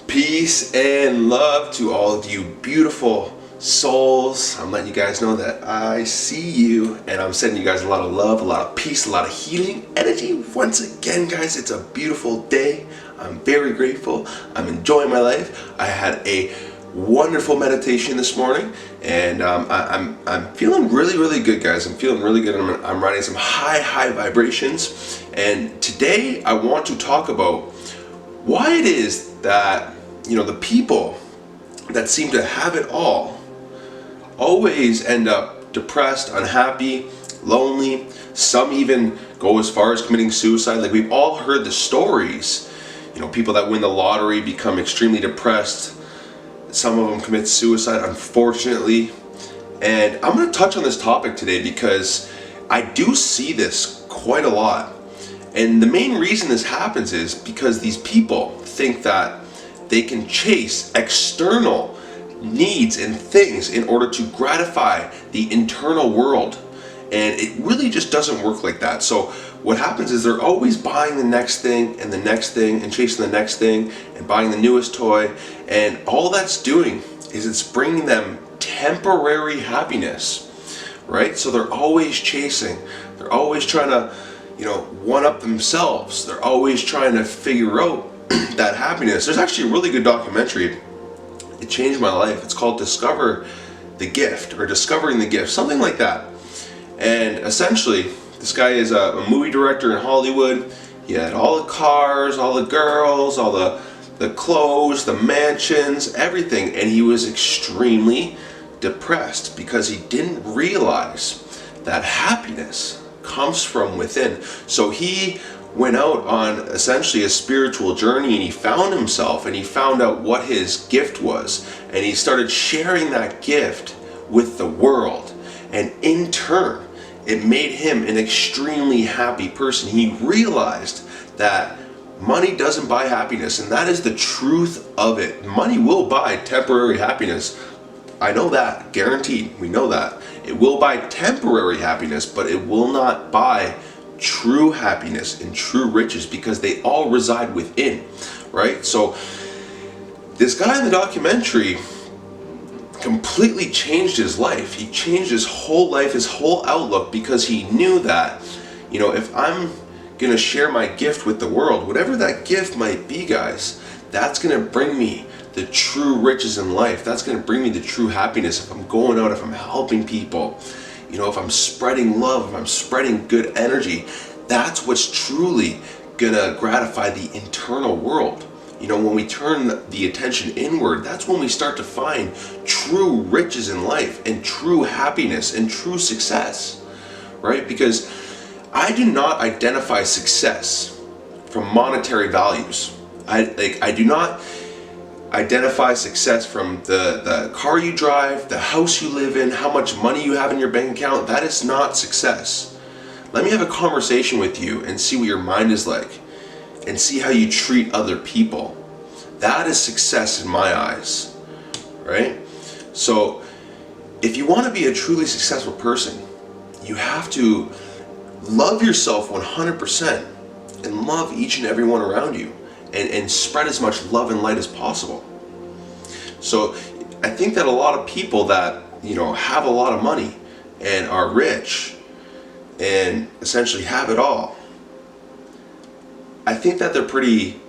Peace and love to all of you beautiful souls. I'm letting you guys know that I see you, and I'm sending you guys a lot of love, a lot of peace, a lot of healing energy. Once again, guys, it's a beautiful day. I'm very grateful. I'm enjoying my life. I had a wonderful meditation this morning, and I'm feeling really good, guys. I'm feeling really good. I'm riding some high vibrations, and today I want to talk about why it is that the people that seem to have it all always end up depressed, unhappy, lonely. Some even go as far as committing suicide. Like, we've all heard the stories. People that win the lottery become extremely depressed. Some of them commit suicide, unfortunately. And I'm going to touch on this topic today because I do see this quite a lot. And the main reason this happens is because these people think that they can chase external needs and things in order to gratify the internal world. And it really just doesn't work like that. So what happens is they're always buying the next thing and the next thing and chasing the next thing and buying the newest toy. And all that's doing is it's bringing them temporary happiness, right? So they're always chasing. They're always trying to, one up themselves. They're always trying to figure out that happiness. There's actually a really good documentary. It changed my life. It's called Discover the Gift, or Discovering the Gift, something like that. And essentially, this guy is a movie director in Hollywood. He had all the cars, all the girls, all the clothes, the mansions, everything. And he was extremely depressed because he didn't realize that happiness comes from within. So he went out on essentially a spiritual journey, and he found himself, and he found out what his gift was, and he started sharing that gift with the world. And in turn, it made him an extremely happy person. He realized that money doesn't buy happiness, and that is the truth of it. Money will buy temporary happiness. I know that, guaranteed. We know that. It will buy temporary happiness, but it will not buy true happiness and true riches, because they all reside within, right? So this guy in the documentary completely changed his life. He changed his whole life, his whole outlook, because he knew that, if I'm gonna share my gift with the world, whatever that gift might be, guys, that's gonna bring me the true riches in life. That's gonna bring me the true happiness. If I'm going out, if I'm helping people, if I'm spreading love, if I'm spreading good energy, that's what's truly gonna gratify the internal world. When we turn the attention inward, that's when we start to find true riches in life and true happiness and true success, right? Because I do not identify success from monetary values. I do not identify success from the car you drive, the house you live in, how much money you have in your bank account. That is not success. Let me have a conversation with you and see what your mind is like, and see how you treat other people. That is success in my eyes, right? So if you want to be a truly successful person, you have to love yourself 100% and love each and every one around you, and spread as much love and light as possible. So I think that a lot of people that have a lot of money and are rich and essentially have it all, I think that they're pretty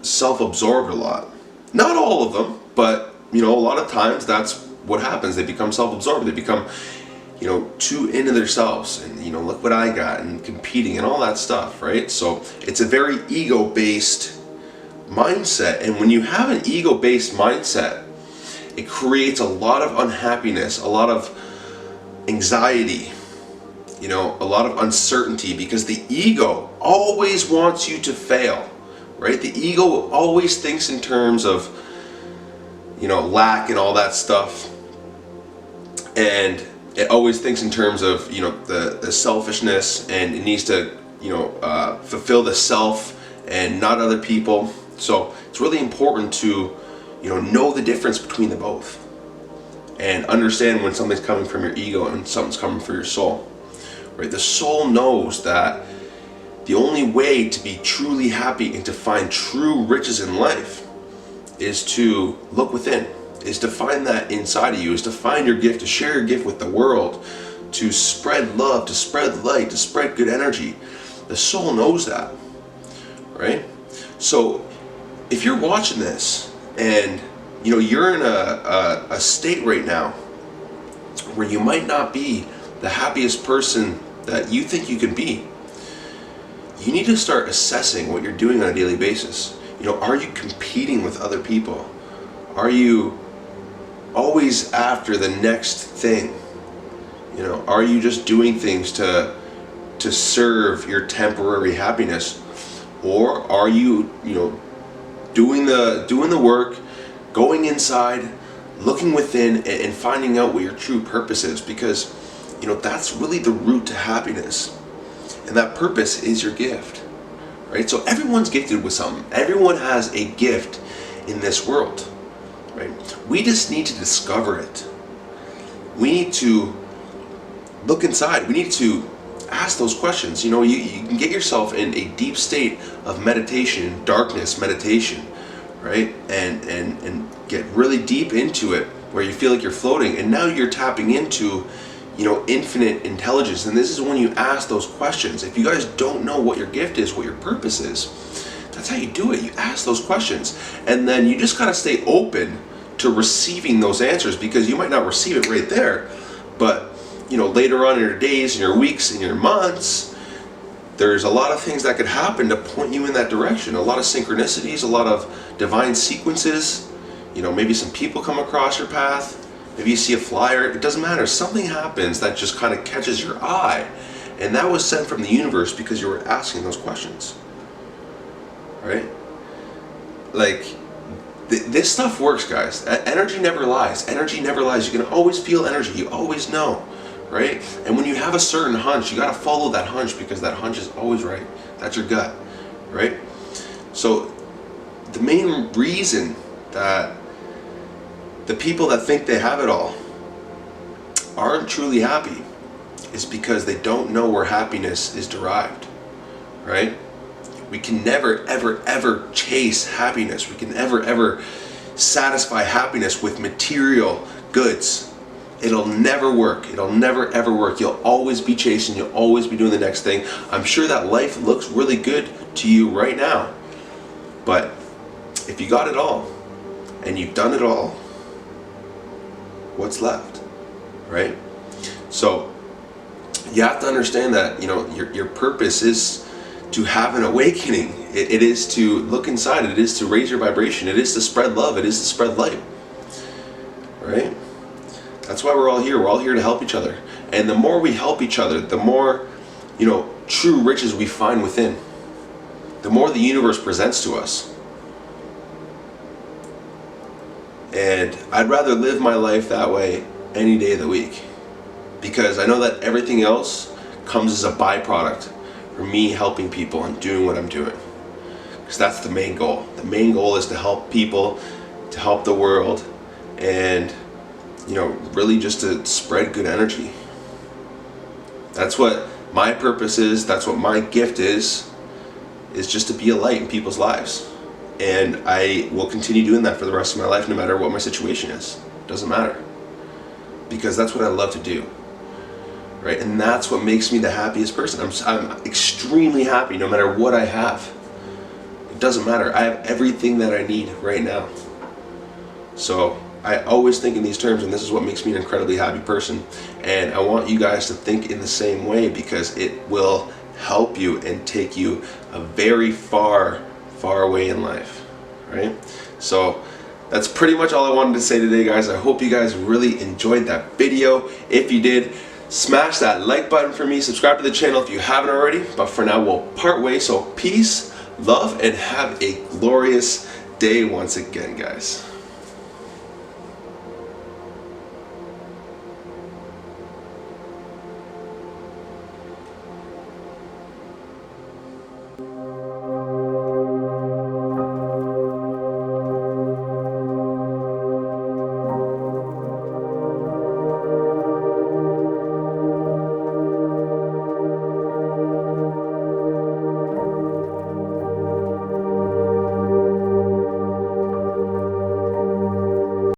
self-absorbed a lot. Not all of them, but a lot of times that's what happens. They become self-absorbed. They become too into themselves, and look what I got, and competing and all that stuff, right? So it's a very ego-based mindset, and when you have an ego-based mindset, it creates a lot of unhappiness, a lot of anxiety, a lot of uncertainty, because the ego always wants you to fail, right? The ego always thinks in terms of lack and all that stuff, and it always thinks in terms of the selfishness, and it needs to fulfill the self and not other people. So it's really important to know the difference between the both, and understand when something's coming from your ego and something's coming from your soul, right? The soul knows that the only way to be truly happy and to find true riches in life is to look within, is to find that inside of you, is to find your gift, to share your gift with the world, to spread love, to spread light, to spread good energy. The soul knows that, right? So if you're watching this and you're in a state right now where you might not be the happiest person that you think you can be, you need to start assessing what you're doing on a daily basis. Are you competing with other people? Are you always after the next thing? Are you just doing things to serve your temporary happiness? Or are you, doing the work, going inside, looking within, and finding out what your true purpose is? Because, that's really the route to happiness. And that purpose is your gift, right? So everyone's gifted with something. Everyone has a gift in this world, right? We just need to discover it. We need to look inside. We need to ask those questions. You can get yourself in a deep state of meditation, darkness meditation, right? And get really deep into it where you feel like you're floating, and now you're tapping into infinite intelligence. And this is when you ask those questions. If you guys don't know what your gift is, what your purpose is, that's how you do it. You ask those questions, and then you just gotta stay open to receiving those answers, because you might not receive it right there, but later on in your days, in your weeks, in your months, there's a lot of things that could happen to point you in that direction. A lot of synchronicities, a lot of divine sequences. Maybe some people come across your path. Maybe you see a flyer. It doesn't matter. Something happens that just kind of catches your eye. And that was sent from the universe because you were asking those questions. Right? Like, this stuff works, guys. Energy never lies. Energy never lies. You can always feel energy. You always know. Right? And when you have a certain hunch, you got to follow that hunch, because that hunch is always right. That's your gut. Right? So the main reason that the people that think they have it all aren't truly happy is because they don't know where happiness is derived, right? We can never, ever, ever chase happiness. We can never, ever satisfy happiness with material goods. It'll never work. It'll never, ever work. You'll always be chasing. You'll always be doing the next thing. I'm sure that life looks really good to you right now, but if you got it all and you've done it all, what's left, right? So you have to understand that your purpose is to have an awakening. It is to look inside. It is to raise your vibration. It is to spread love. It is to spread light, right? That's why we're all here. We're all here to help each other. And the more we help each other, the more true riches we find within, the more the universe presents to us. And I'd rather live my life that way any day of the week, because I know that everything else comes as a byproduct for me helping people and doing what I'm doing. Because that's the main goal. The main goal is to help people, to help the world, and really just to spread good energy. That's what my purpose is. That's what my gift is just to be a light in people's lives. And I will continue doing that for the rest of my life, no matter what my situation is. Doesn't matter. Because that's what I love to do. Right? And that's what makes me the happiest person. I'm extremely happy no matter what I have. It doesn't matter. I have everything that I need right now. So I always think in these terms, and this is what makes me an incredibly happy person. And I want you guys to think in the same way, because it will help you and take you a very far away in life, right? So that's pretty much all I wanted to say today, guys. I hope you guys really enjoyed that video. If you did, smash that like button for me. Subscribe to the channel if you haven't already. But for now, we'll part ways. So peace, love, and have a glorious day once again, guys.